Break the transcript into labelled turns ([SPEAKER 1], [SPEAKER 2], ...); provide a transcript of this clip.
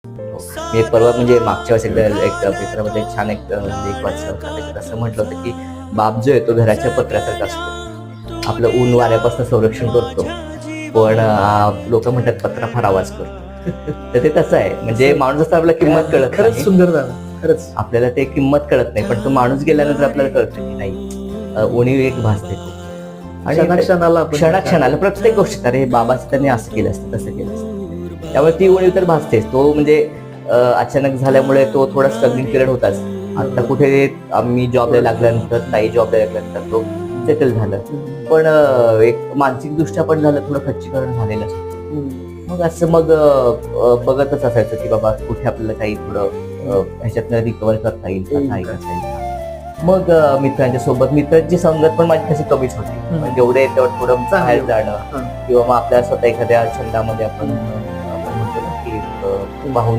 [SPEAKER 1] हो. मी एक परवा म्हणजे मागच्या वेळेस एकदा एक पेपरामध्ये एक छान एक लेख वाचला होता. त्याच्यात असं म्हटलं होतं की बाप जो आहे तो घराच्या पत्र्यासारखा असतो. आपलं ऊन वाऱ्यापासून संरक्षण करतो, पण लोक म्हणतात पत्रा फार आवाज करतो. तर ते तसं आहे, म्हणजे माणूस असं आपल्याला किंमत कळत
[SPEAKER 2] खरंच
[SPEAKER 1] नाही.
[SPEAKER 2] सुंदर झालं, खरंच.
[SPEAKER 1] आपल्याला ते किंमत कळत नाही, पण तो माणूस गेल्यानंतर आपल्याला कळतं की नाही, उणीव एक भासते खूप. आणि
[SPEAKER 2] क्षणाक्षणाला आपण-
[SPEAKER 1] क्षणाक्षणाला प्रत्येक गोष्ट, अरे बाबाचं त्यांनी असं केलं असतं, तसं केलं असतं. त्यामुळे ती उणीव तर भासतेच. तो म्हणजे अचानक झाल्यामुळे तो थोडा स्ट्रगलिंग पिरियड होताच. आता कुठे आम्ही जॉबला लागल्यानंतर, ताई जॉबला लागल्यानंतर तो सेटल झालं. पण एक मानसिक दृष्ट्या पण झालं, थोडं खच्चीकरण झालेलं असतं. मग असं मग बघतच असायचं की बाबा कुठे आपल्याला काही थोडं ह्याच्यातनं रिकवर करता येईल का, काय करता येईल का. मग मित्रांच्या सोबत, मित्रांची संगत पण माझी तशी कमीच होती. म्हणजे जेवढे तेवढं थोडं बाहेर जाणं, किंवा मग आपल्या स्वतः एखाद्या छंदामध्ये आपण म्हणतो ना की वाहून